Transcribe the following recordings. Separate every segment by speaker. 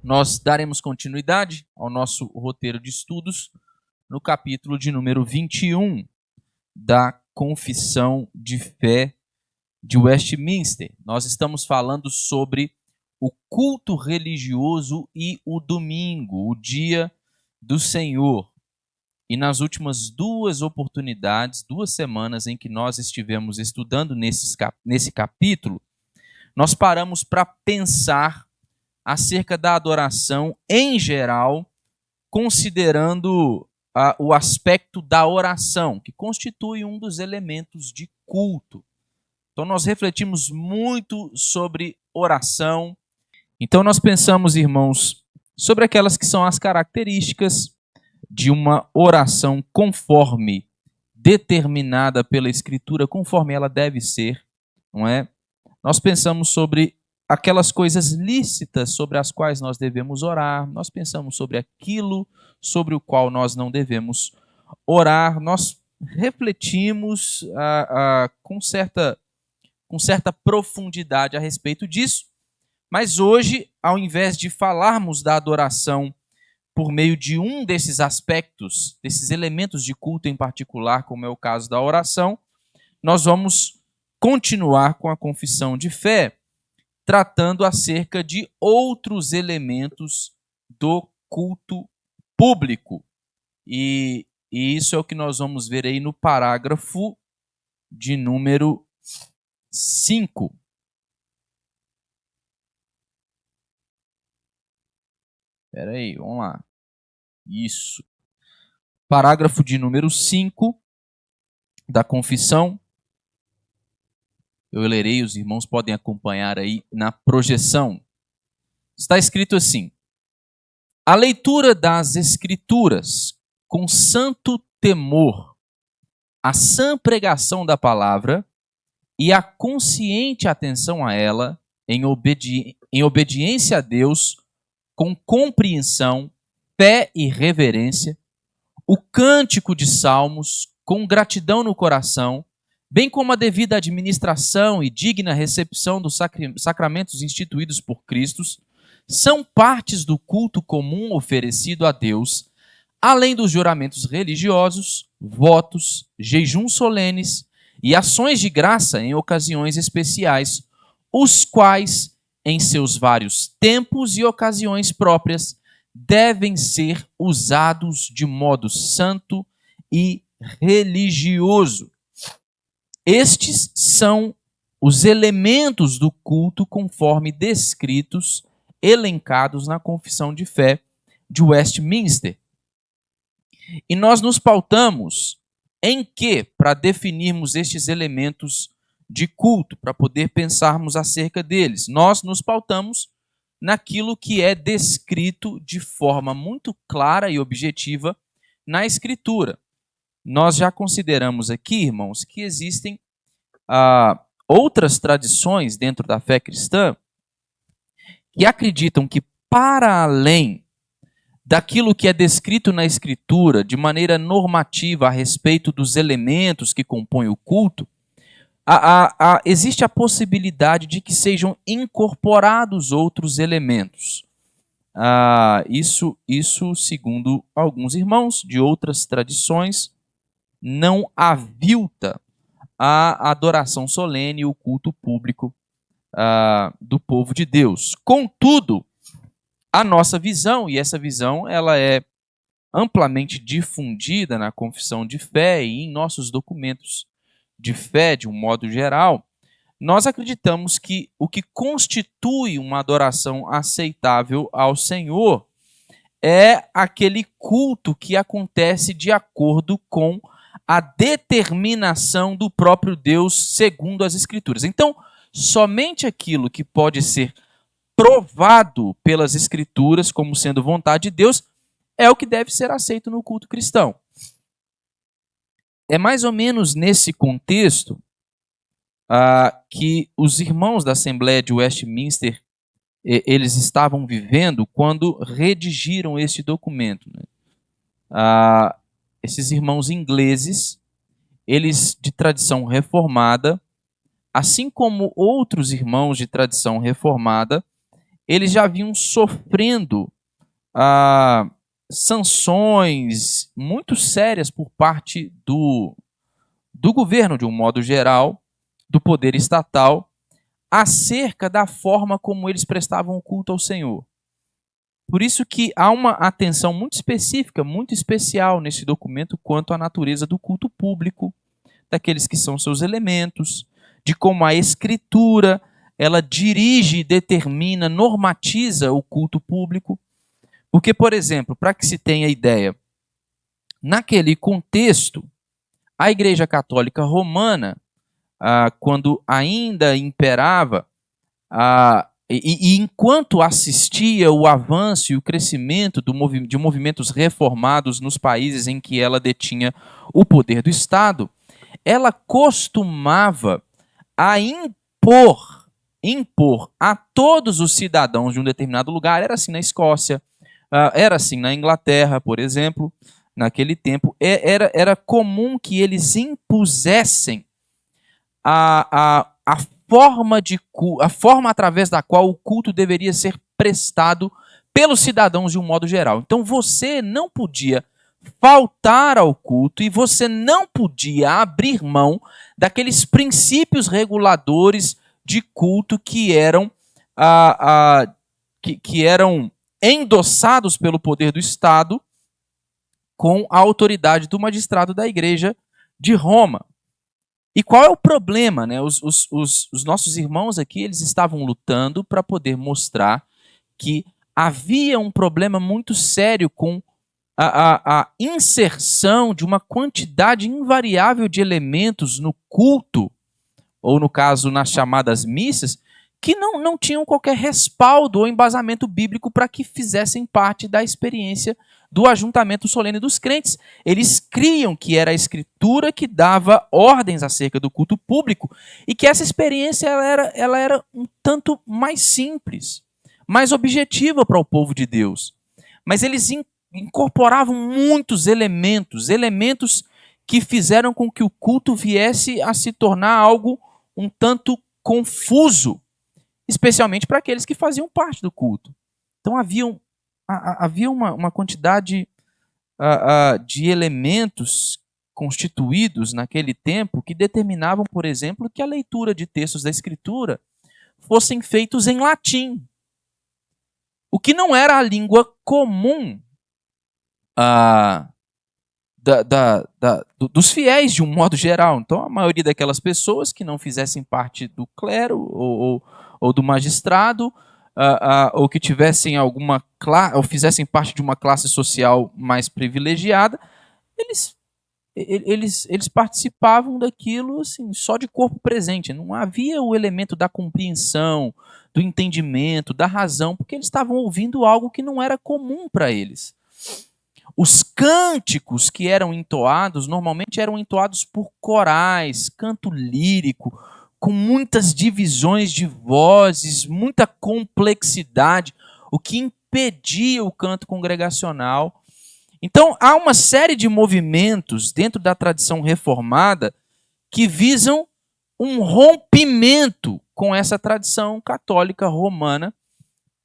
Speaker 1: Nós daremos continuidade ao nosso roteiro de estudos no capítulo de número 21 da Confissão de Fé de Westminster. Nós estamos falando sobre o culto religioso e o domingo, o dia do Senhor. E nas últimas duas oportunidades, 2 semanas em que nós estivemos estudando nesse capítulo, nós paramos para pensar acerca da adoração em geral, considerando o aspecto da oração, que constitui um dos elementos de culto. Então nós refletimos muito sobre oração. Então nós pensamos, irmãos, sobre aquelas que são as características de uma oração conforme determinada pela Escritura, conforme ela deve ser, não é? Nós pensamos sobre aquelas coisas lícitas sobre as quais nós devemos orar, nós pensamos sobre aquilo sobre o qual nós não devemos orar, nós refletimos com certa profundidade a respeito disso, mas hoje, ao invés de falarmos da adoração por meio de um desses aspectos, desses elementos de culto em particular, como é o caso da oração, nós vamos continuar com a confissão de fé, tratando acerca de outros elementos do culto público. E isso é o que nós vamos ver aí no parágrafo de número 5. Espera aí, vamos lá. Isso. Parágrafo de número 5 da confissão. Eu lerei, os irmãos podem acompanhar aí na projeção. Está escrito assim: a leitura das Escrituras com santo temor, a sã pregação da palavra e a consciente atenção a ela, em obediência a Deus, com compreensão, fé e reverência, o cântico de salmos, com gratidão no coração, bem como a devida administração e digna recepção dos sacramentos instituídos por Cristo, são partes do culto comum oferecido a Deus, além dos juramentos religiosos, votos, jejuns solenes e ações de graça em ocasiões especiais, os quais, em seus vários tempos e ocasiões próprias, devem ser usados de modo santo e religioso. Estes são os elementos do culto conforme descritos, elencados na Confissão de Fé de Westminster. E nós nos pautamos em que, para definirmos estes elementos de culto, para poder pensarmos acerca deles? Nós nos pautamos naquilo que é descrito de forma muito clara e objetiva na Escritura. Nós já consideramos aqui, irmãos, que existem outras tradições dentro da fé cristã que acreditam que, para além daquilo que é descrito na Escritura de maneira normativa a respeito dos elementos que compõem o culto, existe a possibilidade de que sejam incorporados outros elementos. Isso, segundo alguns irmãos de outras tradições, não avilta a adoração solene e o culto público do povo de Deus. Contudo, a nossa visão, e essa visão ela é amplamente difundida na confissão de fé e em nossos documentos de fé, de um modo geral, nós acreditamos que o que constitui uma adoração aceitável ao Senhor é aquele culto que acontece de acordo com a determinação do próprio Deus segundo as Escrituras. Então, somente aquilo que pode ser provado pelas Escrituras como sendo vontade de Deus é o que deve ser aceito no culto cristão. É mais ou menos nesse contexto que os irmãos da Assembleia de Westminster eles estavam vivendo quando redigiram este documento. Esses irmãos ingleses, eles de tradição reformada, assim como outros irmãos de tradição reformada, eles já vinham sofrendo sanções muito sérias por parte do governo, de um modo geral, do poder estatal, acerca da forma como eles prestavam culto ao Senhor. Por isso que há uma atenção muito específica, muito especial nesse documento quanto à natureza do culto público, daqueles que são seus elementos, de como a Escritura ela dirige, determina, normatiza o culto público. Porque, por exemplo, para que se tenha ideia, naquele contexto, a Igreja Católica Romana, quando ainda imperava, e enquanto assistia o avanço e o crescimento de movimentos reformados nos países em que ela detinha o poder do Estado, ela costumava a impor a todos os cidadãos de um determinado lugar. Era assim na Escócia, era assim na Inglaterra, por exemplo, naquele tempo. Era comum que eles impusessem a forma através da qual o culto deveria ser prestado pelos cidadãos de um modo geral. Então você não podia faltar ao culto e você não podia abrir mão daqueles princípios reguladores de culto que eram que eram endossados pelo poder do Estado com a autoridade do magistrado da Igreja de Roma. E qual é o problema, né? Os nossos irmãos aqui, eles estavam lutando para poder mostrar que havia um problema muito sério com a inserção de uma quantidade invariável de elementos no culto, ou no caso, nas chamadas missas, que não tinham qualquer respaldo ou embasamento bíblico para que fizessem parte da experiência do ajuntamento solene dos crentes. Eles criam que era a Escritura que dava ordens acerca do culto público e que essa experiência ela era um tanto mais simples, mais objetiva para o povo de Deus. Mas eles incorporavam muitos elementos que fizeram com que o culto viesse a se tornar algo um tanto confuso, especialmente para aqueles que faziam parte do culto. Então havia uma quantidade de elementos constituídos naquele tempo que determinavam, por exemplo, que a leitura de textos da Escritura fossem feitos em latim, o que não era a língua comum dos fiéis de um modo geral. Então a maioria daquelas pessoas que não fizessem parte do clero ou do magistrado, ou que tivessem ou fizessem parte de uma classe social mais privilegiada, eles participavam daquilo assim, só de corpo presente. Não havia o elemento da compreensão, do entendimento, da razão, porque eles estavam ouvindo algo que não era comum para eles. Os cânticos que eram entoados, normalmente eram entoados por corais, canto lírico, com muitas divisões de vozes, muita complexidade, o que impedia o canto congregacional. Então, há uma série de movimentos dentro da tradição reformada que visam um rompimento com essa tradição católica romana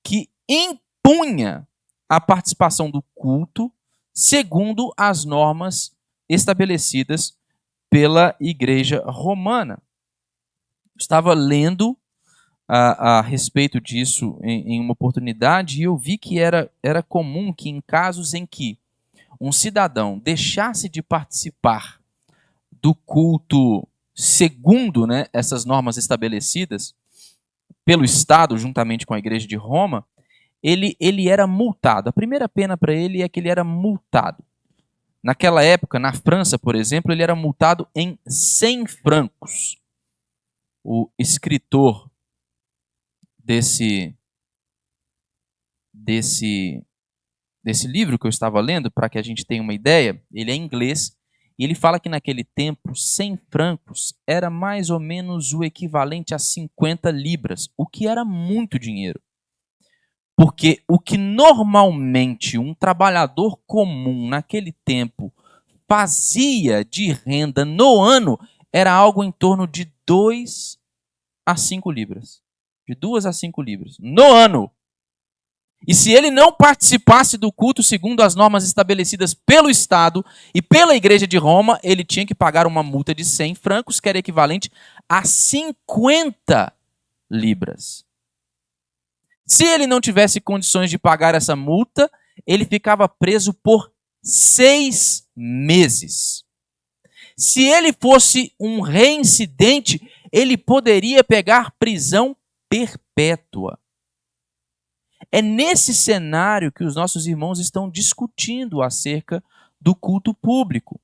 Speaker 1: que impunha a participação do culto segundo as normas estabelecidas pela Igreja Romana. Estava lendo a respeito disso em uma oportunidade e eu vi que era comum que em casos em que um cidadão deixasse de participar do culto segundo, né, essas normas estabelecidas pelo Estado, juntamente com a Igreja de Roma, ele era multado. A primeira pena para ele é que ele era multado. Naquela época, na França, por exemplo, ele era multado em 100 francos. O escritor desse livro que eu estava lendo, para que a gente tenha uma ideia, ele é inglês, e ele fala que naquele tempo, 100 francos era mais ou menos o equivalente a 50 libras, o que era muito dinheiro. Porque o que normalmente um trabalhador comum naquele tempo fazia de renda no ano era algo em torno de 2 a 5 libras. De 2 a 5 libras. No ano! E se ele não participasse do culto segundo as normas estabelecidas pelo Estado e pela Igreja de Roma, ele tinha que pagar uma multa de 100 francos, que era equivalente a 50 libras. Se ele não tivesse condições de pagar essa multa, ele ficava preso por 6 meses. Se ele fosse um reincidente, ele poderia pegar prisão perpétua. É nesse cenário que os nossos irmãos estão discutindo acerca do culto público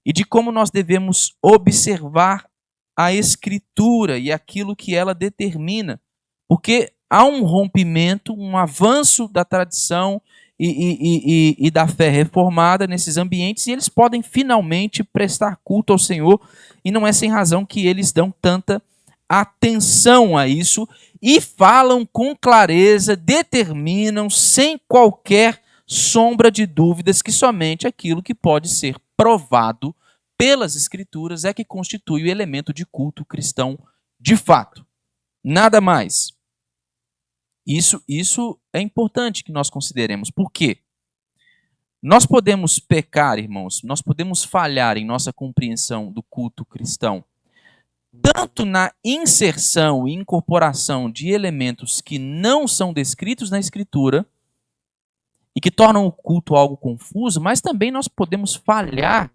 Speaker 1: e de como nós devemos observar a Escritura e aquilo que ela determina. Porque há um rompimento, um avanço da tradição e da fé reformada nesses ambientes, e eles podem finalmente prestar culto ao Senhor, e não é sem razão que eles dão tanta atenção a isso e falam com clareza, determinam sem qualquer sombra de dúvidas que somente aquilo que pode ser provado pelas Escrituras é que constitui o elemento de culto cristão de fato. Nada mais. Isso é importante que nós consideremos. Por quê? Nós podemos pecar, irmãos, nós podemos falhar em nossa compreensão do culto cristão, tanto na inserção e incorporação de elementos que não são descritos na Escritura e que tornam o culto algo confuso, mas também nós podemos falhar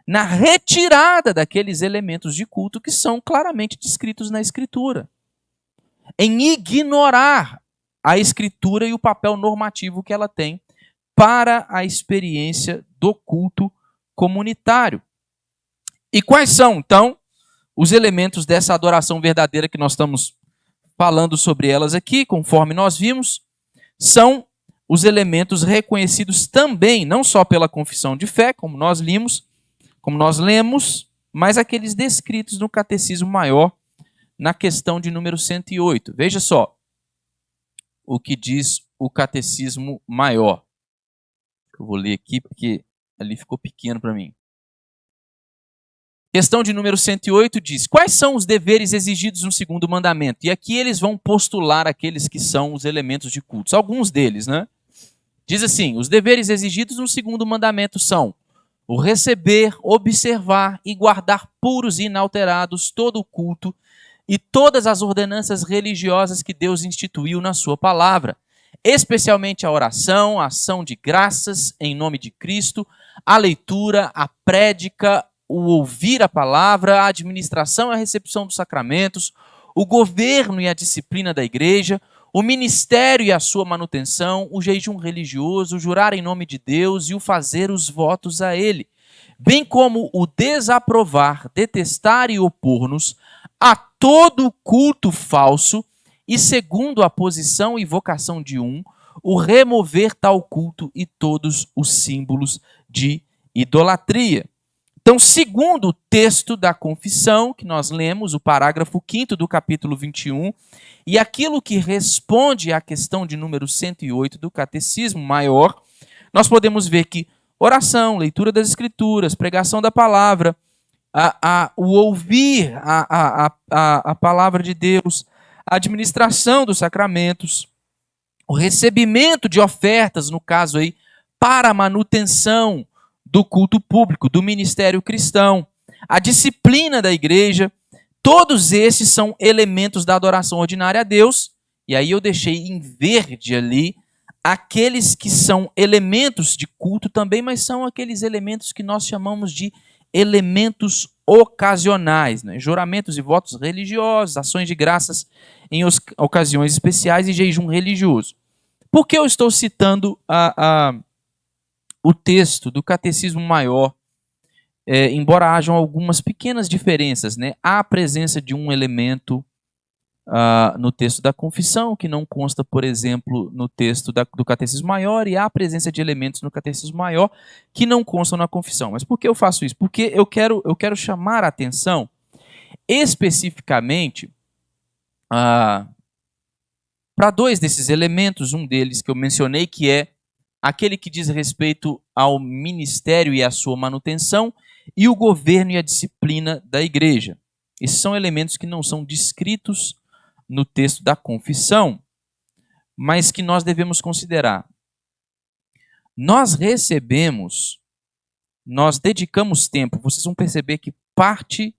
Speaker 1: na retirada daqueles elementos de culto que são claramente descritos na Escritura, em ignorar a Escritura e o papel normativo que ela tem para a experiência do culto comunitário. E quais são, então, os elementos dessa adoração verdadeira que nós estamos falando sobre elas aqui, conforme nós vimos? São os elementos reconhecidos também, não só pela confissão de fé, como nós lemos, mas aqueles descritos no Catecismo Maior, na questão de número 108. Veja só o que diz o Catecismo Maior. Eu vou ler aqui porque ali ficou pequeno para mim. Questão de número 108 diz: quais são os deveres exigidos no segundo mandamento? E aqui eles vão postular aqueles que são os elementos de cultos. Alguns deles, né? Diz assim: os deveres exigidos no segundo mandamento são o receber, observar e guardar puros e inalterados todo o culto e todas as ordenanças religiosas que Deus instituiu na sua palavra, especialmente a oração, a ação de graças em nome de Cristo, a leitura, a prédica, o ouvir a palavra, a administração e a recepção dos sacramentos, o governo e a disciplina da igreja, o ministério e a sua manutenção, o jejum religioso, o jurar em nome de Deus e o fazer os votos a ele, bem como o desaprovar, detestar e opor-nos a todo culto falso e, segundo a posição e vocação de um, o remover tal culto e todos os símbolos de idolatria. Então, segundo o texto da confissão, que nós lemos, o parágrafo 5º do capítulo 21, e aquilo que responde à questão de número 108 do Catecismo Maior, nós podemos ver que oração, leitura das Escrituras, pregação da palavra, o ouvir a palavra de Deus, a administração dos sacramentos, o recebimento de ofertas, no caso aí, para a manutenção do culto público, do ministério cristão, a disciplina da igreja, todos esses são elementos da adoração ordinária a Deus, e aí eu deixei em verde ali aqueles que são elementos de culto também, mas são aqueles elementos que nós chamamos de elementos ocasionais, né? Juramentos e votos religiosos, ações de graças em ocasiões especiais e jejum religioso. Por que eu estou citando o texto do Catecismo Maior, embora hajam algumas pequenas diferenças, né? Há a presença de um elemento no texto da confissão, que não consta, por exemplo, no texto do Catecismo Maior, e há a presença de elementos no Catecismo Maior que não constam na confissão. Mas por que eu faço isso? Porque eu quero chamar a atenção especificamente para dois desses elementos, um deles que eu mencionei, que é aquele que diz respeito ao ministério e à sua manutenção, e o governo e a disciplina da igreja. Esses são elementos que não são descritos no texto da confissão. mas que nós devemos considerar. Nós recebemos, nós dedicamos tempo, vocês vão perceber que parte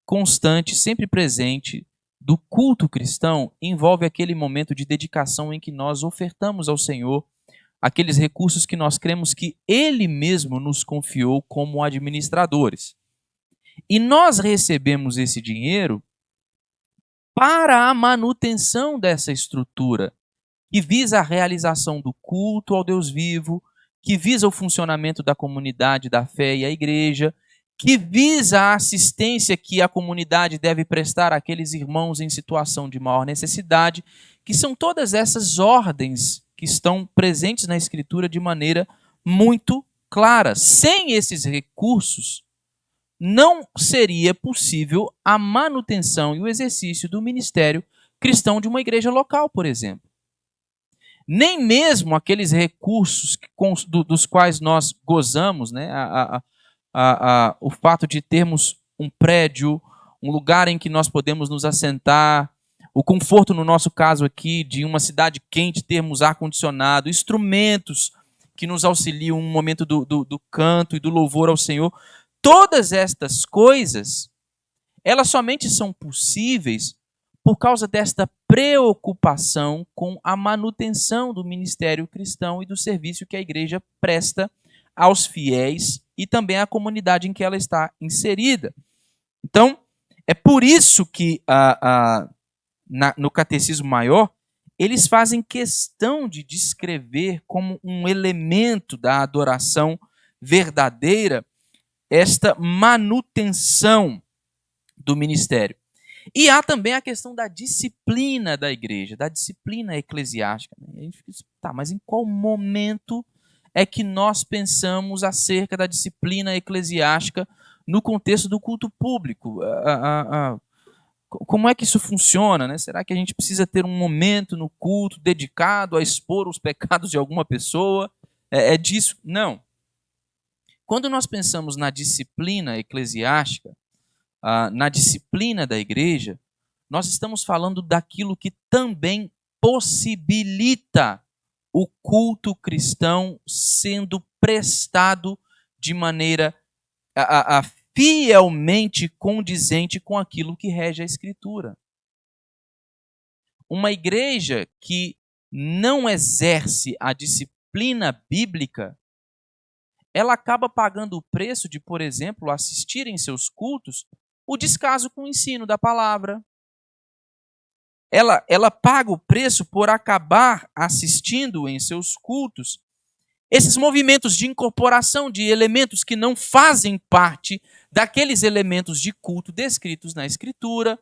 Speaker 1: constante, sempre presente, do culto cristão envolve aquele momento de dedicação em que nós ofertamos ao Senhor aqueles recursos que nós cremos que Ele mesmo nos confiou como administradores. E nós recebemos esse dinheiro para a manutenção dessa estrutura, que visa a realização do culto ao Deus vivo, que visa o funcionamento da comunidade da fé e a igreja, que visa a assistência que a comunidade deve prestar àqueles irmãos em situação de maior necessidade, que são todas essas ordens que estão presentes na Escritura de maneira muito clara. Sem esses recursos, não seria possível a manutenção e o exercício do ministério cristão de uma igreja local, por exemplo. Nem mesmo aqueles recursos dos quais nós gozamos, né, o fato de termos um prédio, um lugar em que nós podemos nos assentar, o conforto, no nosso caso aqui, de uma cidade quente, termos ar-condicionado, instrumentos que nos auxiliam no momento do canto e do louvor ao Senhor. Todas estas coisas, elas somente são possíveis por causa desta preocupação com a manutenção do ministério cristão e do serviço que a igreja presta aos fiéis e também à comunidade em que ela está inserida. Então, é por isso que no Catecismo Maior, eles fazem questão de descrever como um elemento da adoração verdadeira esta manutenção do ministério. E há também a questão da disciplina da igreja, da disciplina eclesiástica. A gente fica, tá, mas em qual momento é que nós pensamos acerca da disciplina eclesiástica no contexto do culto público? Como é que isso funciona, né? Será que a gente precisa ter um momento no culto dedicado a expor os pecados de alguma pessoa? É disso? Não. Quando nós pensamos na disciplina eclesiástica, na disciplina da igreja, nós estamos falando daquilo que também possibilita o culto cristão sendo prestado de maneira fielmente condizente com aquilo que rege a Escritura. Uma igreja que não exerce a disciplina bíblica, ela acaba pagando o preço de, por exemplo, assistir em seus cultos o descaso com o ensino da palavra. Ela paga o preço por acabar assistindo em seus cultos esses movimentos de incorporação de elementos que não fazem parte daqueles elementos de culto descritos na Escritura,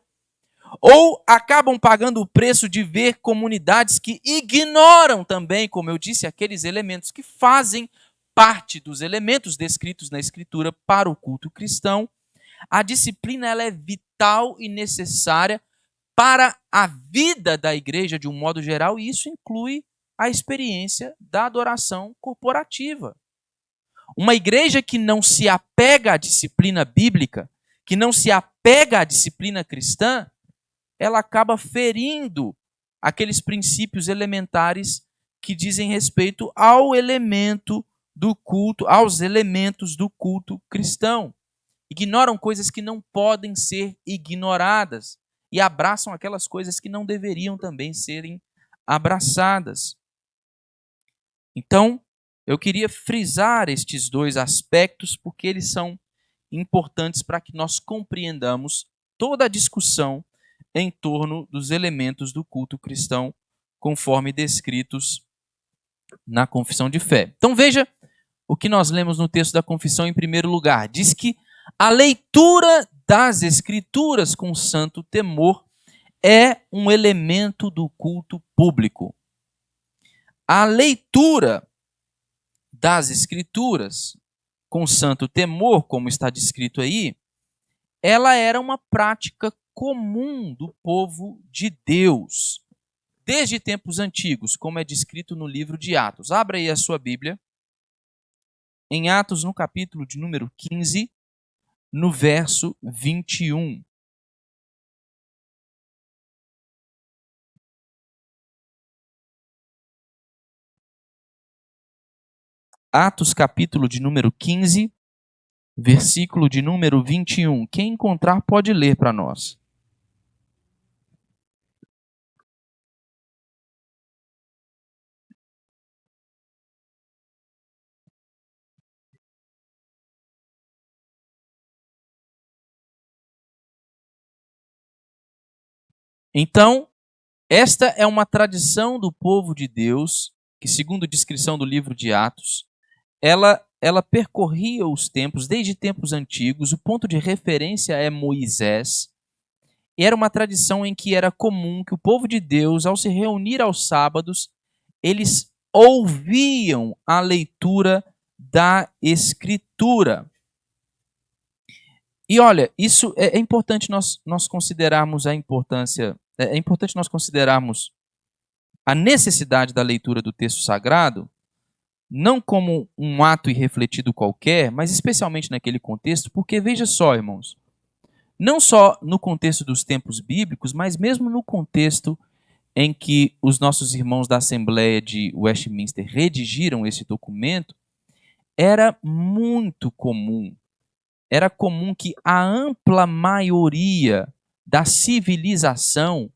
Speaker 1: ou acabam pagando o preço de ver comunidades que ignoram também, como eu disse, aqueles elementos que fazem parte dos elementos descritos na Escritura para o culto cristão. A disciplina ela é vital e necessária para a vida da igreja de um modo geral, e isso inclui a experiência da adoração corporativa. Uma igreja que não se apega à disciplina bíblica, que não se apega à disciplina cristã, ela acaba ferindo aqueles princípios elementares que dizem respeito ao elemento do culto, aos elementos do culto cristão. Ignoram coisas que não podem ser ignoradas e abraçam aquelas coisas que não deveriam também serem abraçadas. Então, eu queria frisar estes dois aspectos porque eles são importantes para que nós compreendamos toda a discussão em torno dos elementos do culto cristão, conforme descritos na confissão de fé. Então veja o que nós lemos no texto da confissão em primeiro lugar. Diz que a leitura das Escrituras com santo temor é um elemento do culto público. A leitura das Escrituras com santo temor, como está descrito aí, ela era uma prática comum do povo de Deus, desde tempos antigos, como é descrito no livro de Atos. Abra aí a sua Bíblia, em Atos, no capítulo de número 15, no verso 21. Atos capítulo de número 15, versículo de número 21. Quem encontrar pode ler para nós. Então, esta é uma tradição do povo de Deus, que segundo a descrição do livro de Atos, ela percorria os tempos, desde tempos antigos, o ponto de referência é Moisés, e era uma tradição em que era comum que o povo de Deus, ao se reunir aos sábados, eles ouviam a leitura da Escritura. E olha, isso é importante nós considerarmos a importância, é importante nós considerarmos a necessidade da leitura do texto sagrado, não como um ato irrefletido qualquer, mas especialmente naquele contexto, porque veja só, irmãos, não só no contexto dos tempos bíblicos, mas mesmo no contexto em que os nossos irmãos da Assembleia de Westminster redigiram esse documento, era muito comum, era comum que a ampla maioria da civilização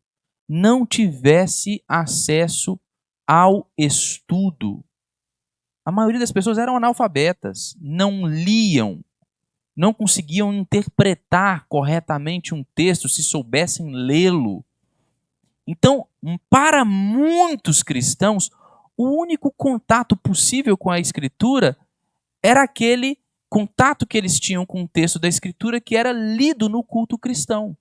Speaker 1: não tivesse acesso ao estudo. A maioria das pessoas eram analfabetas, não liam, não conseguiam interpretar corretamente um texto se soubessem lê-lo. Então, para muitos cristãos, o único contato possível com a Escritura era aquele contato que eles tinham com o texto da Escritura que era lido no culto cristão.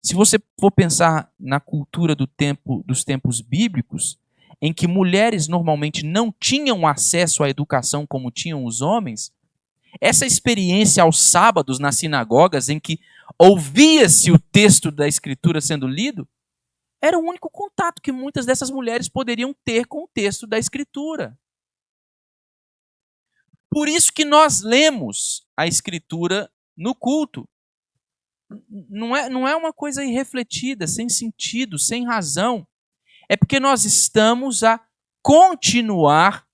Speaker 1: Se você for pensar na cultura dos tempos bíblicos, em que mulheres normalmente não tinham acesso à educação como tinham os homens, essa experiência aos sábados nas sinagogas, em que ouvia-se o texto da Escritura sendo lido, era o único contato que muitas dessas mulheres poderiam ter com o texto da Escritura. Por isso que nós lemos a Escritura no culto. Não é uma coisa irrefletida, sem sentido, sem razão. É porque nós estamos a continuar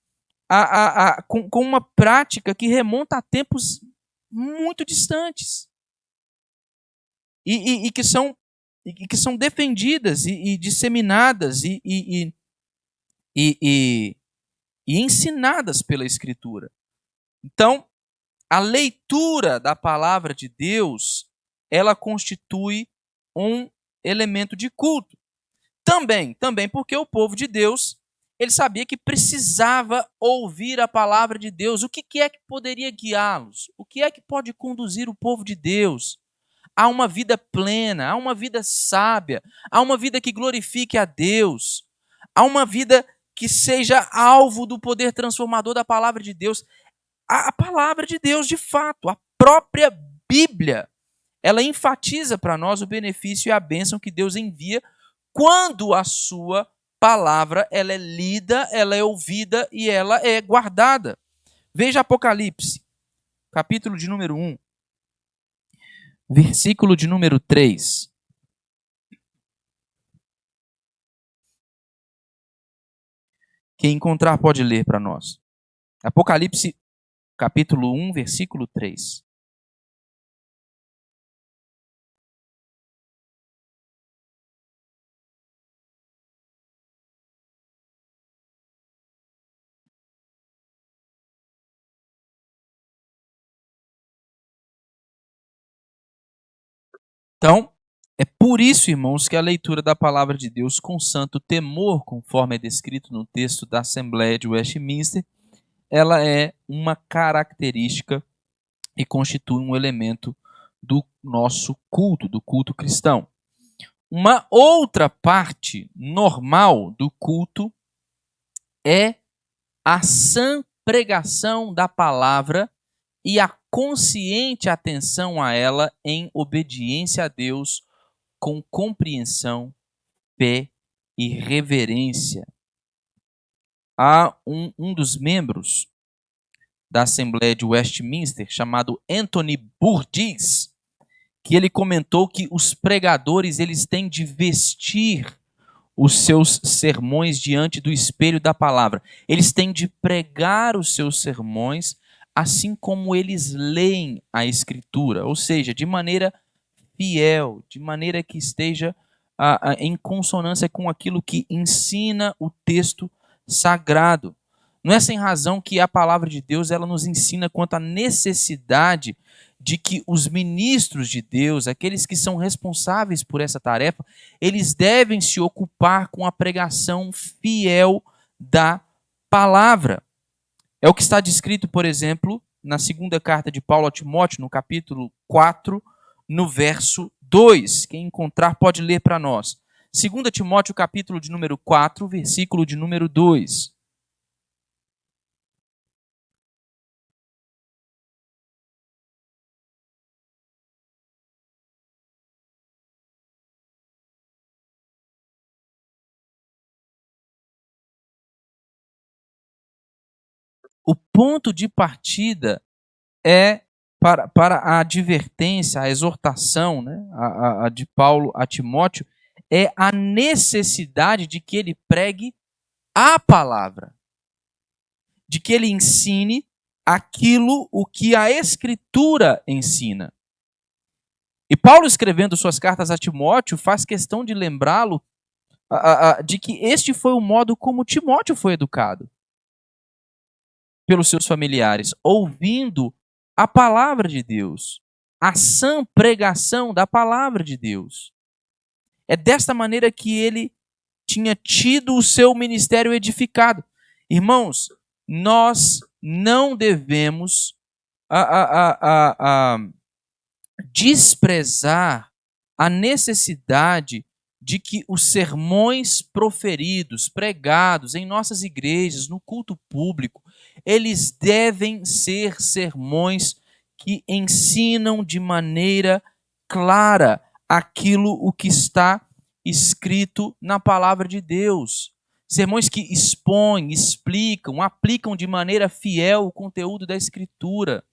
Speaker 1: com uma prática que remonta a tempos muito distantes. E que são defendidas e disseminadas e ensinadas pela Escritura. Então, a leitura da palavra de Deus, ela constitui um elemento de culto. Também porque o povo de Deus, ele sabia que precisava ouvir a palavra de Deus. O que é que poderia guiá-los? O que é que pode conduzir o povo de Deus a uma vida plena, a uma vida sábia, a uma vida que glorifique a Deus, a uma vida que seja alvo do poder transformador da palavra de Deus? A palavra de Deus, de fato, a própria Bíblia, ela enfatiza para nós o benefício e a bênção que Deus envia quando a sua palavra ela é lida, ela é ouvida e ela é guardada. Veja Apocalipse, capítulo de número 1, versículo de número 3. Quem encontrar pode ler para nós. Apocalipse, capítulo 1, versículo 3. Então, é por isso, irmãos, que a leitura da palavra de Deus com santo temor, conforme é descrito no texto da Assembleia de Westminster, ela é uma característica e constitui um elemento do nosso culto, do culto cristão. Uma outra parte normal do culto é a sã pregação da palavra e a consciente atenção a ela em obediência a Deus, com compreensão, fé e reverência. Há um dos membros da Assembleia de Westminster, chamado Anthony Burgess, que ele comentou que os pregadores eles têm de vestir os seus sermões diante do espelho da palavra. Eles têm de pregar os seus sermões assim como eles leem a Escritura, ou seja, de maneira fiel, de maneira que esteja em consonância com aquilo que ensina o texto sagrado. Não é sem razão que a palavra de Deus ela nos ensina quanto à necessidade de que os ministros de Deus, aqueles que são responsáveis por essa tarefa, eles devem se ocupar com a pregação fiel da palavra. É o que está descrito, por exemplo, na segunda carta de Paulo a Timóteo, no capítulo 4, no verso 2. Quem encontrar pode ler para nós. 2 Timóteo, capítulo de número 4, versículo de número 2. O ponto de partida é para a advertência, a exortação, né, a de Paulo a Timóteo, é a necessidade de que ele pregue a palavra, de que ele ensine aquilo o que a Escritura ensina. E Paulo, escrevendo suas cartas a Timóteo, faz questão de lembrá-lo de que este foi o modo como Timóteo foi educado pelos seus familiares, ouvindo a palavra de Deus, a sã pregação da palavra de Deus. É desta maneira que ele tinha tido o seu ministério edificado. Irmãos, nós não devemos desprezar a necessidade de que os sermões proferidos, pregados em nossas igrejas, no culto público, eles devem ser sermões que ensinam de maneira clara aquilo o que está escrito na palavra de Deus. Sermões que expõem, explicam, aplicam de maneira fiel o conteúdo da Escritura.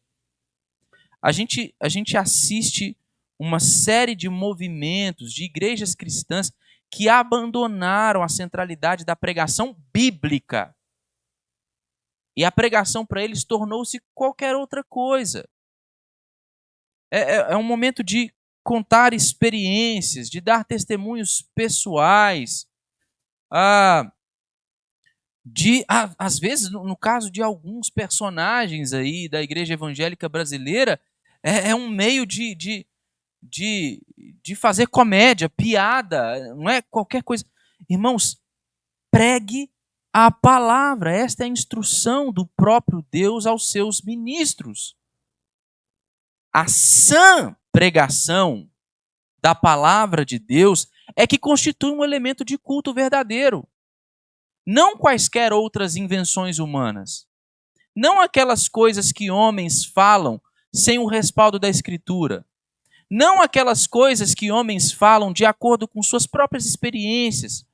Speaker 1: A gente assiste uma série de movimentos de igrejas cristãs que abandonaram a centralidade da pregação bíblica. E a pregação para eles tornou-se qualquer outra coisa. É um momento de contar experiências, de dar testemunhos pessoais, às vezes, no caso de alguns personagens aí da igreja evangélica brasileira, é um meio de fazer comédia, piada, não é qualquer coisa. Irmãos, pregue a palavra. Esta é a instrução do próprio Deus aos seus ministros. A sã pregação da palavra de Deus é que constitui um elemento de culto verdadeiro. Não quaisquer outras invenções humanas. Não aquelas coisas que homens falam sem o respaldo da Escritura. Não aquelas coisas que homens falam de acordo com suas próprias experiências.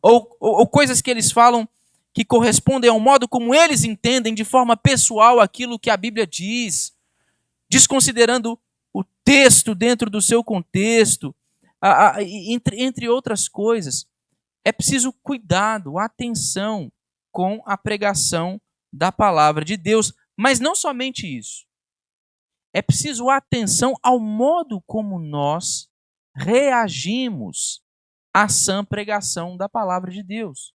Speaker 1: Ou coisas que eles falam que correspondem ao modo como eles entendem de forma pessoal aquilo que a Bíblia diz, desconsiderando o texto dentro do seu contexto, entre outras coisas. É preciso cuidado, atenção com a pregação da palavra de Deus. Mas não somente isso. É preciso atenção ao modo como nós reagimos à sã pregação da palavra de Deus.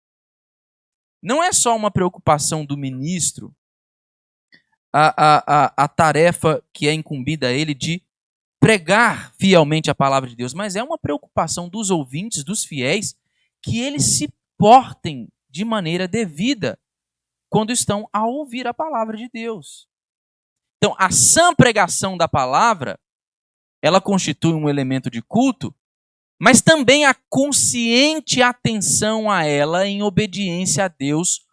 Speaker 1: Não é só uma preocupação do ministro, a tarefa que é incumbida a ele de pregar fielmente a palavra de Deus, mas é uma preocupação dos ouvintes, dos fiéis, que eles se portem de maneira devida quando estão a ouvir a palavra de Deus. Então, a sã pregação da palavra, ela constitui um elemento de culto, mas também a consciente atenção a ela em obediência a Deus,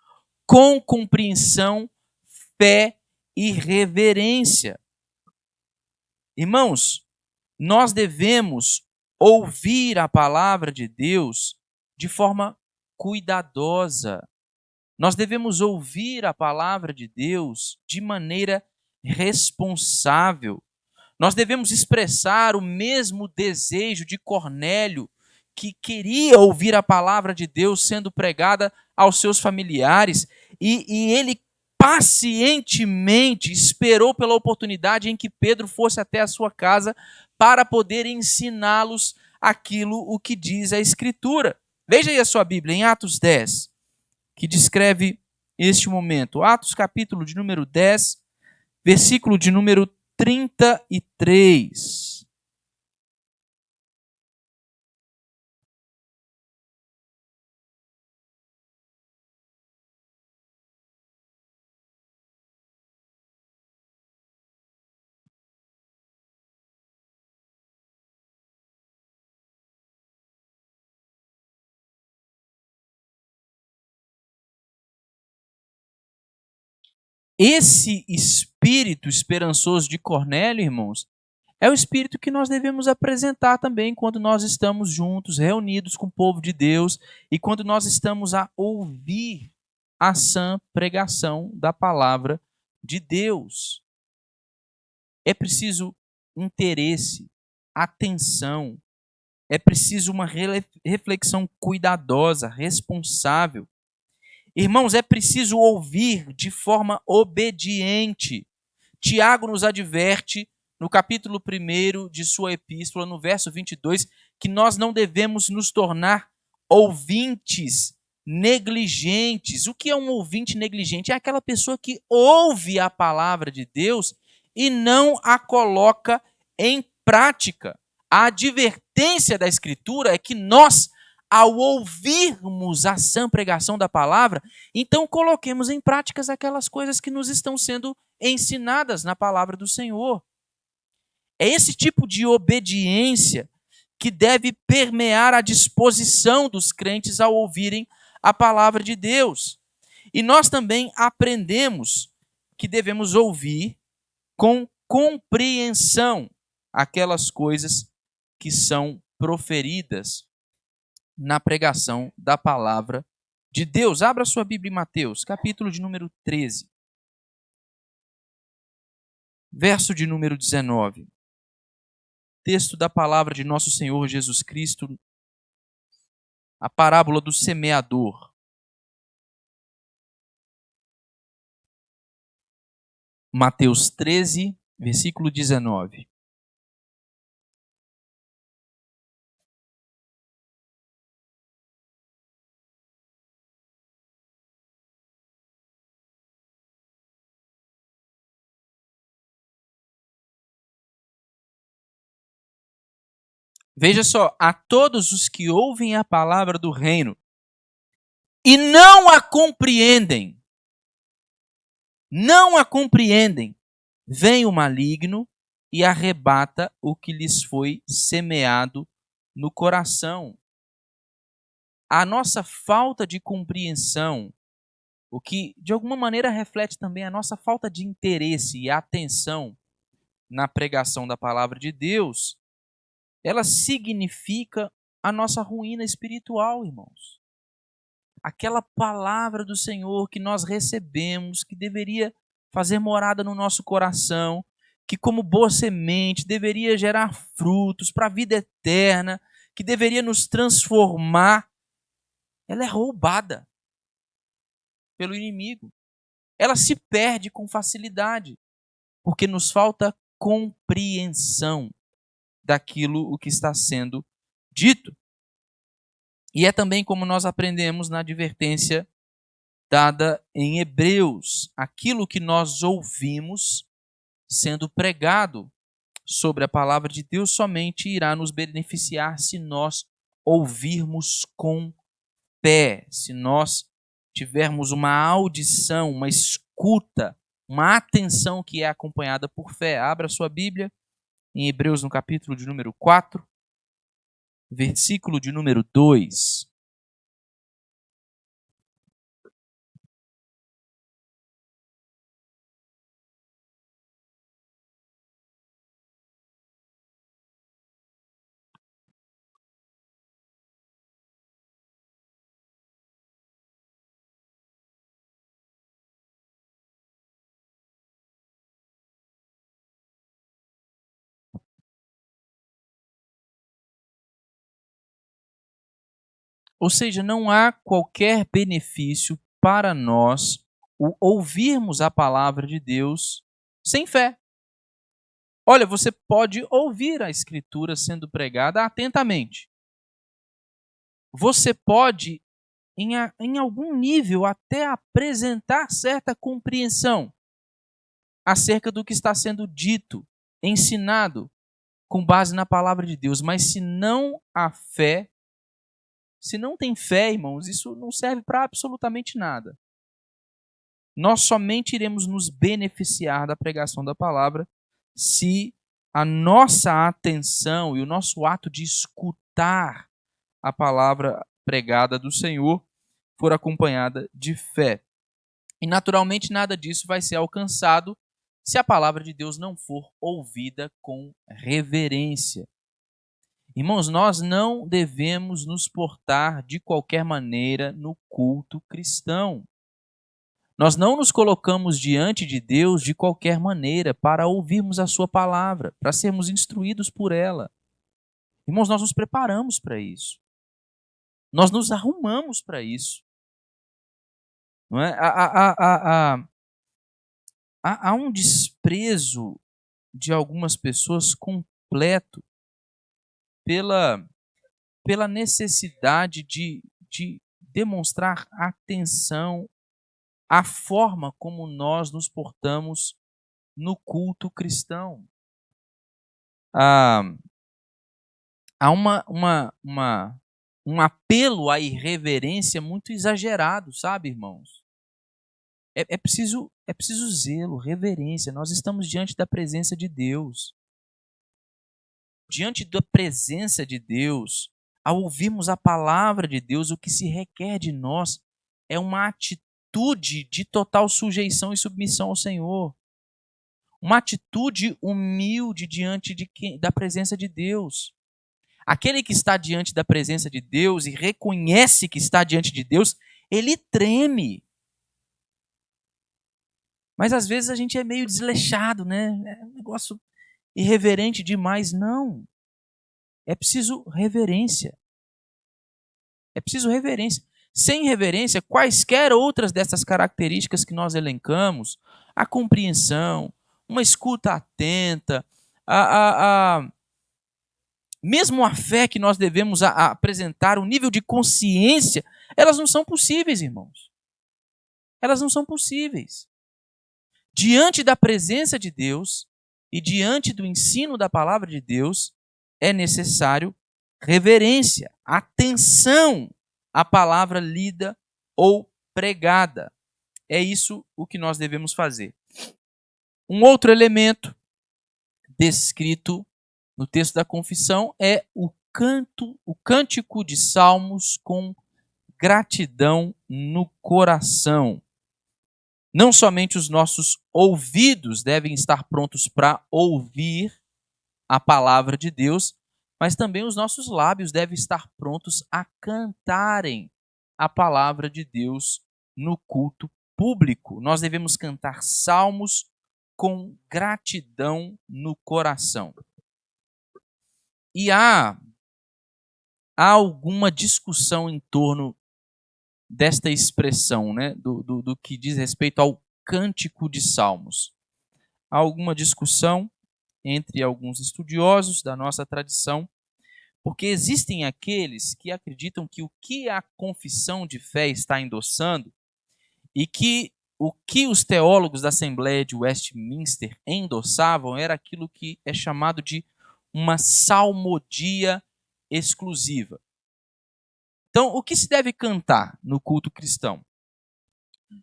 Speaker 1: com compreensão, fé e reverência. Irmãos, nós devemos ouvir a palavra de Deus de forma cuidadosa. Nós devemos ouvir a palavra de Deus de maneira responsável. Nós devemos expressar o mesmo desejo de Cornélio, que queria ouvir a palavra de Deus sendo pregada aos seus familiares, e ele pacientemente esperou pela oportunidade em que Pedro fosse até a sua casa para poder ensiná-los aquilo o que diz a Escritura. Veja aí a sua Bíblia, em Atos 10, que descreve este momento. Atos capítulo de número 10, versículo de número 33. Esse espírito esperançoso de Cornélio, irmãos, é o espírito que nós devemos apresentar também quando nós estamos juntos, reunidos com o povo de Deus e quando nós estamos a ouvir a sã pregação da palavra de Deus. É preciso interesse, atenção, é preciso uma reflexão cuidadosa, responsável. Irmãos, é preciso ouvir de forma obediente. Tiago nos adverte, no capítulo 1 de sua epístola, no verso 22, que nós não devemos nos tornar ouvintes negligentes. O que é um ouvinte negligente? É aquela pessoa que ouve a palavra de Deus e não a coloca em prática. A advertência da Escritura é que nós, ao ouvirmos a sã pregação da palavra, então coloquemos em práticas aquelas coisas que nos estão sendo ensinadas na palavra do Senhor. É esse tipo de obediência que deve permear a disposição dos crentes ao ouvirem a palavra de Deus. E nós também aprendemos que devemos ouvir com compreensão aquelas coisas que são proferidas na pregação da palavra de Deus. Abra sua Bíblia em Mateus, capítulo de número 13, verso de número 19. Texto da palavra de nosso Senhor Jesus Cristo, a parábola do semeador. Mateus 13, versículo 19. Veja só, a todos os que ouvem a palavra do reino e não a compreendem, vem o maligno e arrebata o que lhes foi semeado no coração. A nossa falta de compreensão, o que de alguma maneira reflete também a nossa falta de interesse e atenção na pregação da palavra de Deus, ela significa a nossa ruína espiritual, irmãos. Aquela palavra do Senhor que nós recebemos, que deveria fazer morada no nosso coração, que como boa semente deveria gerar frutos para a vida eterna, que deveria nos transformar, ela é roubada pelo inimigo. Ela se perde com facilidade, porque nos falta compreensão daquilo o que está sendo dito. E é também como nós aprendemos na advertência dada em Hebreus, aquilo que nós ouvimos sendo pregado sobre a palavra de Deus somente irá nos beneficiar se nós ouvirmos com fé, se nós tivermos uma audição, uma escuta, uma atenção que é acompanhada por fé. Abra sua Bíblia em Hebreus no capítulo de número 4, versículo de número 2. Ou seja, não há qualquer benefício para nós ouvirmos a palavra de Deus sem fé. Olha, você pode ouvir a Escritura sendo pregada atentamente. Você pode, em algum nível, até apresentar certa compreensão acerca do que está sendo dito, ensinado, com base na palavra de Deus. Mas se não há fé, se não tem fé, irmãos, isso não serve para absolutamente nada. Nós somente iremos nos beneficiar da pregação da palavra se a nossa atenção e o nosso ato de escutar a palavra pregada do Senhor for acompanhada de fé. E naturalmente nada disso vai ser alcançado se a palavra de Deus não for ouvida com reverência. Irmãos, nós não devemos nos portar de qualquer maneira no culto cristão. Nós não nos colocamos diante de Deus de qualquer maneira para ouvirmos a sua palavra, para sermos instruídos por ela. Irmãos, nós nos preparamos para isso. Nós nos arrumamos para isso. Não é? Há um desprezo de algumas pessoas completo pela necessidade de demonstrar atenção à forma como nós nos portamos no culto cristão. Há um apelo à irreverência muito exagerado, sabe, irmãos? É preciso zelo, reverência. Nós estamos diante da presença de Deus. Diante da presença de Deus, ao ouvirmos a palavra de Deus, o que se requer de nós é uma atitude de total sujeição e submissão ao Senhor. Uma atitude humilde diante da presença de Deus. Aquele que está diante da presença de Deus e reconhece que está diante de Deus, ele treme. Mas às vezes a gente é meio desleixado, né? É um negócio irreverente demais. Não. É preciso reverência. É preciso reverência. Sem reverência, quaisquer outras dessas características que nós elencamos, a compreensão, uma escuta atenta, mesmo a fé que nós devemos apresentar, o nível de consciência, elas não são possíveis, irmãos. Elas não são possíveis. Diante da presença de Deus e diante do ensino da palavra de Deus, é necessário reverência, atenção à palavra lida ou pregada. É isso o que nós devemos fazer. Um outro elemento descrito no texto da confissão é o cântico de salmos com gratidão no coração. Não somente os nossos ouvidos devem estar prontos para ouvir a palavra de Deus, mas também os nossos lábios devem estar prontos a cantarem a palavra de Deus no culto público. Nós devemos cantar salmos com gratidão no coração. E há alguma discussão em torno desta expressão, né, do que diz respeito ao cântico de salmos. Há alguma discussão entre alguns estudiosos da nossa tradição, porque existem aqueles que acreditam que o que a confissão de fé está endossando e que o que os teólogos da Assembleia de Westminster endossavam era aquilo que é chamado de uma salmodia exclusiva. Então, o que se deve cantar no culto cristão?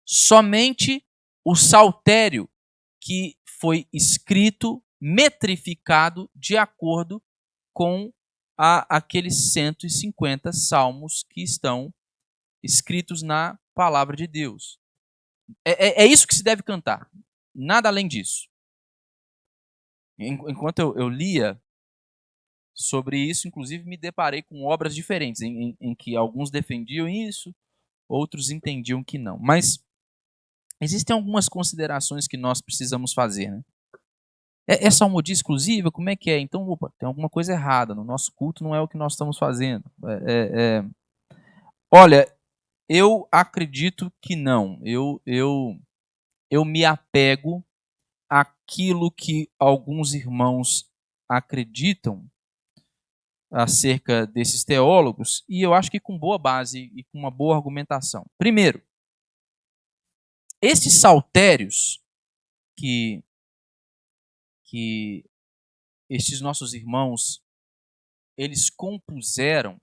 Speaker 1: Somente o saltério que foi escrito, metrificado, de acordo com aqueles 150 salmos que estão escritos na palavra de Deus. É isso que se deve cantar, nada além disso. Enquanto eu lia sobre isso, inclusive me deparei com obras diferentes, em que alguns defendiam isso, outros entendiam que não. Mas existem algumas considerações que nós precisamos fazer, né? É salmodia exclusiva? Como é que é? Então, tem alguma coisa errada. No nosso culto não é o que nós estamos fazendo. Olha, eu acredito que não. Eu me apego àquilo que alguns irmãos acreditam acerca desses teólogos, e eu acho que com boa base e com uma boa argumentação. Primeiro, esses saltérios que, que estes nossos irmãos eles compuseram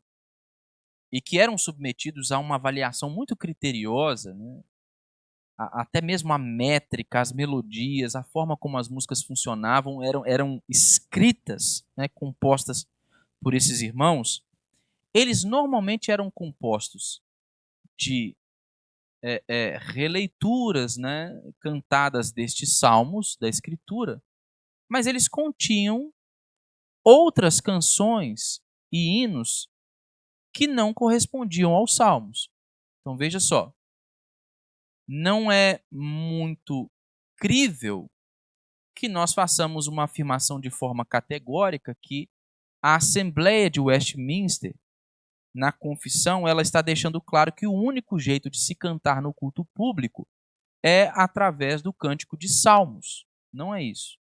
Speaker 1: e que eram submetidos a uma avaliação muito criteriosa, né? Até mesmo a métrica, as melodias, a forma como as músicas funcionavam eram escritas, né, compostas por esses irmãos. Eles normalmente eram compostos de releituras, né, cantadas destes salmos da Escritura, mas eles continham outras canções e hinos que não correspondiam aos salmos. Então veja só, não é muito crível que nós façamos uma afirmação de forma categórica que a Assembleia de Westminster, na confissão, ela está deixando claro que o único jeito de se cantar no culto público é através do cântico de salmos. Não é isso.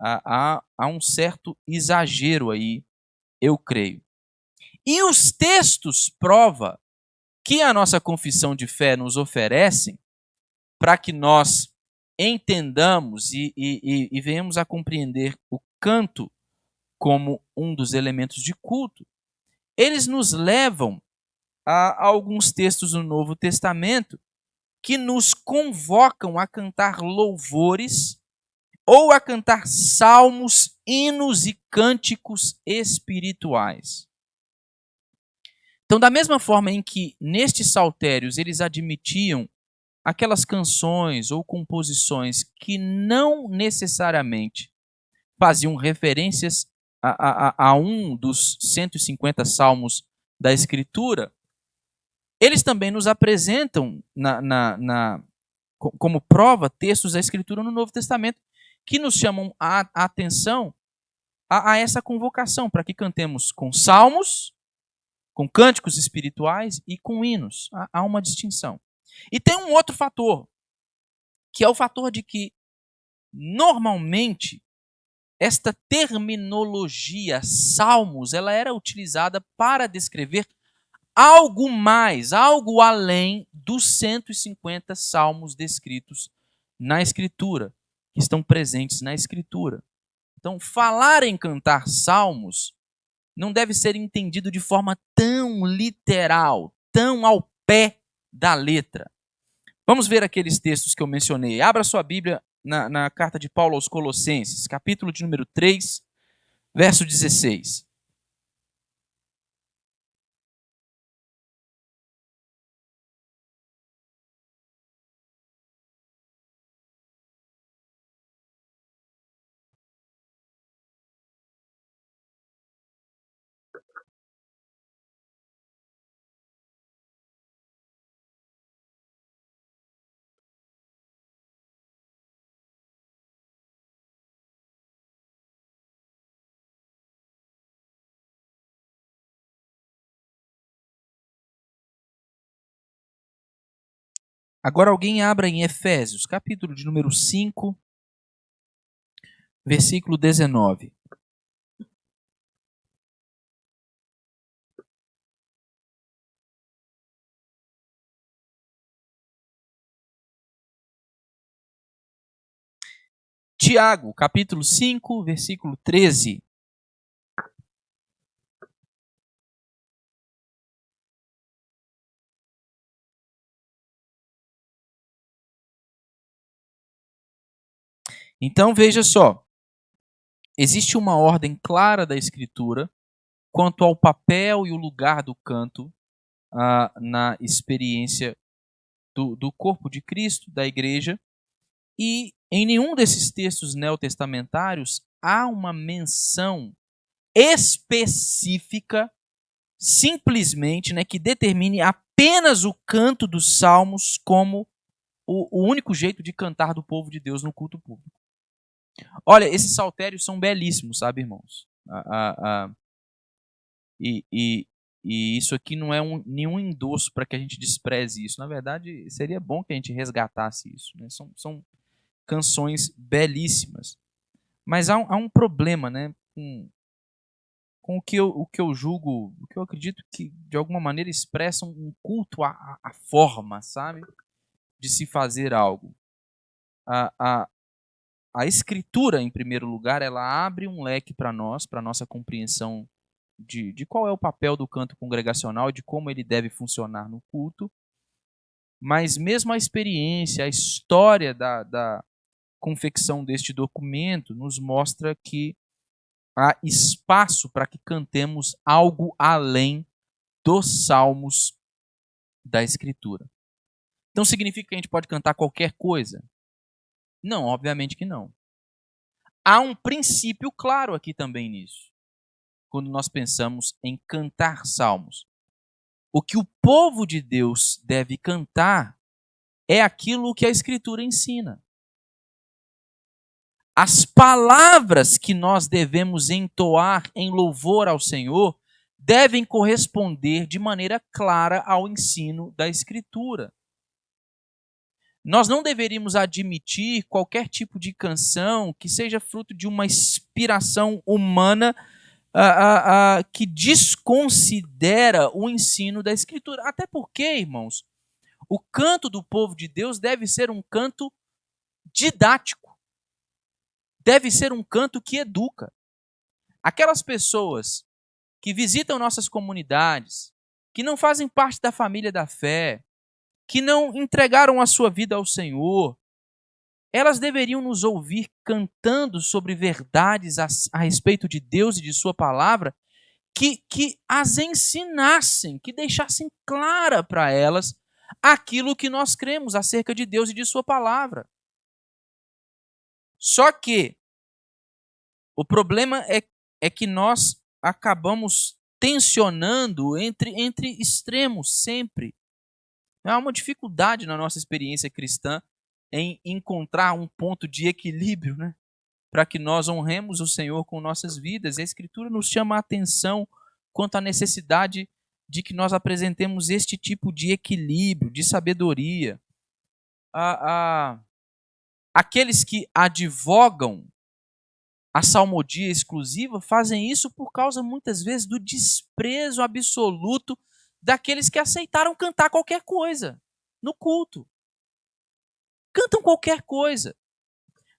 Speaker 1: Há um certo exagero aí, eu creio. E os textos prova que a nossa confissão de fé nos oferece para que nós entendamos e venhamos a compreender o canto como um dos elementos de culto, eles nos levam a alguns textos do Novo Testamento que nos convocam a cantar louvores ou a cantar salmos, hinos e cânticos espirituais. Então, da mesma forma em que nestes saltérios eles admitiam aquelas canções ou composições que não necessariamente faziam referências a um dos 150 salmos da Escritura, eles também nos apresentam como prova textos da Escritura no Novo Testamento que nos chamam a atenção a essa convocação, para que cantemos com salmos, com cânticos espirituais e com hinos. Há uma distinção. E tem um outro fator, que é o fator de que, normalmente, esta terminologia salmos, ela era utilizada para descrever algo mais, algo além dos 150 salmos descritos na Escritura, que estão presentes na Escritura. Então, falar em cantar salmos não deve ser entendido de forma tão literal, tão ao pé da letra. Vamos ver aqueles textos que eu mencionei. Abra sua Bíblia na carta de Paulo aos Colossenses, capítulo de número 3, verso 16. Agora alguém abra em Efésios, capítulo de número 5, versículo 19. Tiago, capítulo 5, versículo 13. Então veja só, existe uma ordem clara da Escritura quanto ao papel e o lugar do canto na experiência do corpo de Cristo, da igreja, e em nenhum desses textos neotestamentários há uma menção específica, simplesmente, né, que determine apenas o canto dos salmos como o único jeito de cantar do povo de Deus no culto público. Olha, esses saltérios são belíssimos, sabe, irmãos? E E isso aqui não é nenhum endosso para que a gente despreze isso. Na verdade, seria bom que a gente resgatasse isso, né? São canções belíssimas. Mas há um problema, né, com o que eu julgo, o que eu acredito que, de alguma maneira, expressam um culto à forma, sabe? De se fazer algo. A, a, a Escritura, em primeiro lugar, ela abre um leque para nós, para a nossa compreensão de qual é o papel do canto congregacional, de como ele deve funcionar no culto. Mas mesmo a experiência, a história da confecção deste documento nos mostra que há espaço para que cantemos algo além dos salmos da Escritura. Então significa que a gente pode cantar qualquer coisa? Não, obviamente que não. Há um princípio claro aqui também nisso, quando nós pensamos em cantar salmos. O que o povo de Deus deve cantar é aquilo que a Escritura ensina. As palavras que nós devemos entoar em louvor ao Senhor devem corresponder de maneira clara ao ensino da Escritura. Nós não deveríamos admitir qualquer tipo de canção que seja fruto de uma inspiração humana que desconsidera o ensino da Escritura. Até porque, irmãos, o canto do povo de Deus deve ser um canto didático. Deve ser um canto que educa. Aquelas pessoas que visitam nossas comunidades, que não fazem parte da família da fé, que não entregaram a sua vida ao Senhor, elas deveriam nos ouvir cantando sobre verdades a respeito de Deus e de sua palavra, que as ensinassem, que deixassem clara para elas aquilo que nós cremos acerca de Deus e de sua palavra. Só que o problema é que nós acabamos tensionando entre extremos sempre. Há uma dificuldade na nossa experiência cristã em encontrar um ponto de equilíbrio, né? Para que nós honremos o Senhor com nossas vidas. E a Escritura nos chama a atenção quanto à necessidade de que nós apresentemos este tipo de equilíbrio, de sabedoria. Aqueles que advogam a salmodia exclusiva fazem isso por causa, muitas vezes, do desprezo absoluto daqueles que aceitaram cantar qualquer coisa no culto. Cantam qualquer coisa.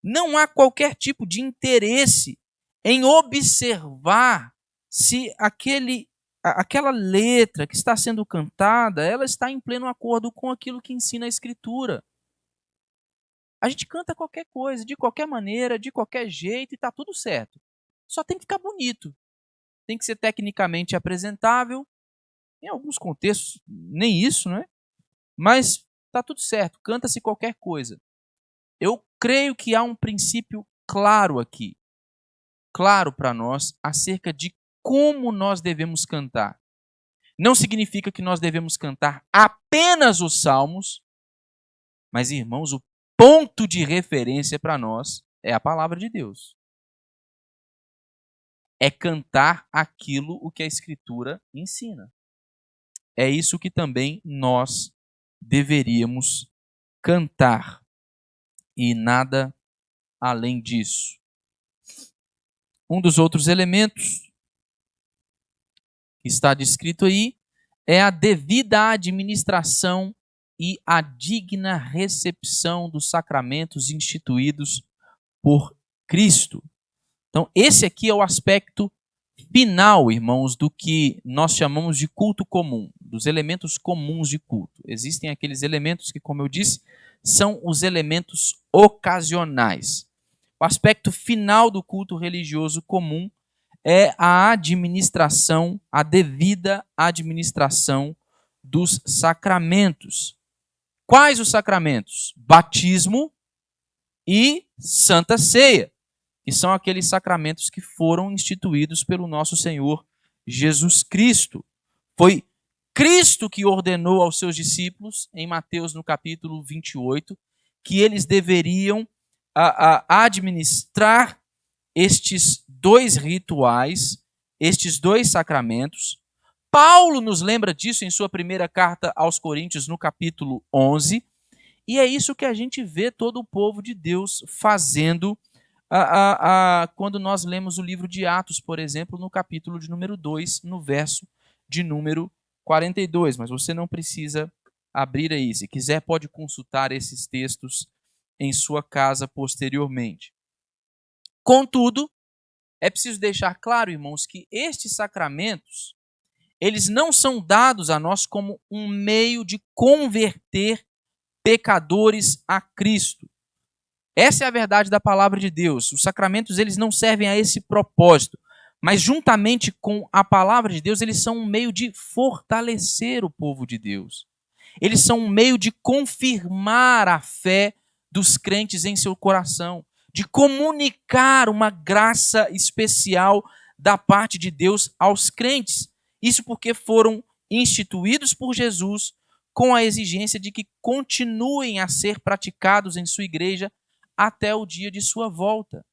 Speaker 1: Não há qualquer tipo de interesse em observar se aquela letra que está sendo cantada, ela está em pleno acordo com aquilo que ensina a Escritura. A gente canta qualquer coisa, de qualquer maneira, de qualquer jeito, e está tudo certo. Só tem que ficar bonito. Tem que ser tecnicamente apresentável. Em alguns contextos, nem isso, né? Mas está tudo certo, canta-se qualquer coisa. Eu creio que há um princípio claro aqui, claro para nós, acerca de como nós devemos cantar. Não significa que nós devemos cantar apenas os salmos, mas, irmãos, o ponto de referência para nós é a palavra de Deus. É cantar aquilo o que a Escritura ensina. É isso que também nós deveríamos cantar. E nada além disso. Um dos outros elementos que está descrito aí é a devida administração e a digna recepção dos sacramentos instituídos por Cristo. Então, esse aqui é o aspecto final, irmãos, do que nós chamamos de culto comum, dos elementos comuns de culto. Existem aqueles elementos que, como eu disse, são os elementos ocasionais. O aspecto final do culto religioso comum é a administração, a devida administração dos sacramentos. Quais os sacramentos? Batismo e Santa Ceia, que são aqueles sacramentos que foram instituídos pelo nosso Senhor Jesus Cristo. Foi Cristo que ordenou aos seus discípulos, em Mateus no capítulo 28, que eles deveriam administrar estes dois rituais, estes dois sacramentos, Paulo nos lembra disso em sua primeira carta aos Coríntios, no capítulo 11, e é isso que a gente vê todo o povo de Deus fazendo quando nós lemos o livro de Atos, por exemplo, no capítulo de número 2, no verso de número 42. Mas você não precisa abrir aí. Se quiser, pode consultar esses textos em sua casa posteriormente. Contudo, é preciso deixar claro, irmãos, que estes sacramentos, eles não são dados a nós como um meio de converter pecadores a Cristo. Essa é a verdade da palavra de Deus. Os sacramentos, eles não servem a esse propósito, mas juntamente com a palavra de Deus, eles são um meio de fortalecer o povo de Deus. Eles são um meio de confirmar a fé dos crentes em seu coração, de comunicar uma graça especial da parte de Deus aos crentes. Isso porque foram instituídos por Jesus com a exigência de que continuem a ser praticados em sua igreja até o dia de sua volta.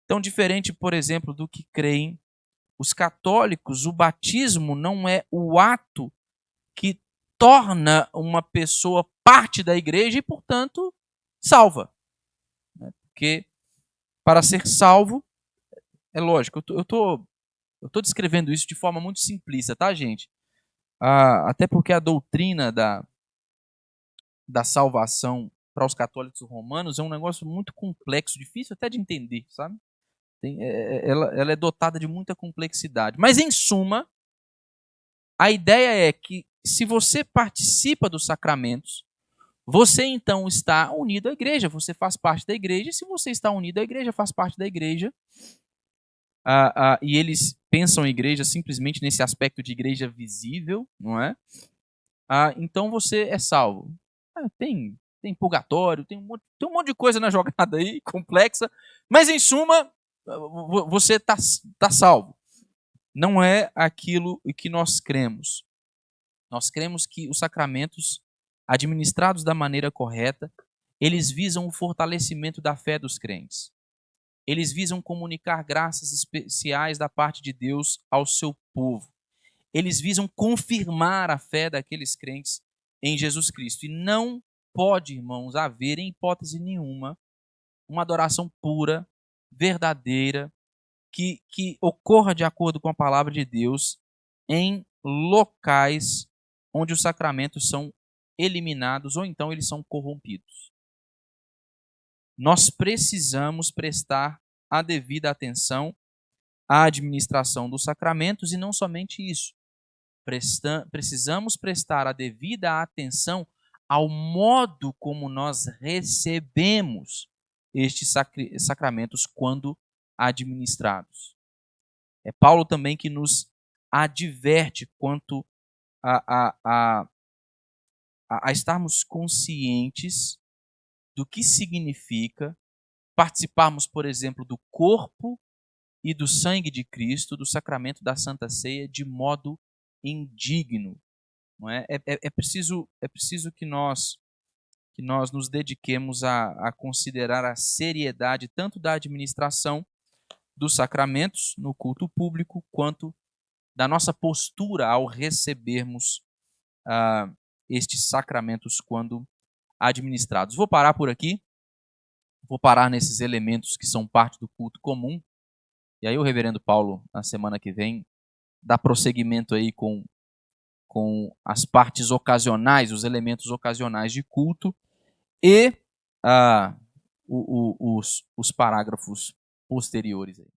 Speaker 1: Então, diferente, por exemplo, do que creem os católicos, o batismo não é o ato que torna uma pessoa parte da igreja e, portanto, salva. Porque para ser salvo, é lógico, eu tô descrevendo isso de forma muito simplista, tá, gente? Até porque a doutrina da salvação para os católicos romanos é um negócio muito complexo, difícil até de entender, sabe? Ela é dotada de muita complexidade. Mas, em suma, a ideia é que se você participa dos sacramentos, você então está unido à igreja, você faz parte da igreja, e se você está unido à igreja, faz parte da igreja, e eles pensam a igreja simplesmente nesse aspecto de igreja visível, não é? Então você é salvo. Tem purgatório, tem um monte de coisa na jogada aí, complexa, mas em suma, você tá salvo. Não é aquilo que nós cremos. Nós cremos que os sacramentos, administrados da maneira correta, eles visam o fortalecimento da fé dos crentes. Eles visam comunicar graças especiais da parte de Deus ao seu povo. Eles visam confirmar a fé daqueles crentes em Jesus Cristo. E não pode, irmãos, haver, em hipótese nenhuma, uma adoração pura, verdadeira, que ocorra de acordo com a palavra de Deus em locais onde os sacramentos são eliminados ou então eles são corrompidos. Nós precisamos prestar a devida atenção à administração dos sacramentos e não somente isso. Precisamos prestar a devida atenção ao modo como nós recebemos estes sacramentos quando administrados. É Paulo também que nos adverte quanto a estarmos conscientes do que significa participarmos, por exemplo, do corpo e do sangue de Cristo, do sacramento da Santa Ceia, de modo indigno. Não é? É preciso que nós nos dediquemos a considerar a seriedade tanto da administração dos sacramentos no culto público, quanto da nossa postura ao recebermos estes sacramentos quando administrados. Vou parar por aqui, vou parar nesses elementos que são parte do culto comum, e aí o reverendo Paulo, na semana que vem, dá prosseguimento aí com as partes ocasionais, os elementos ocasionais de culto e os parágrafos posteriores aí.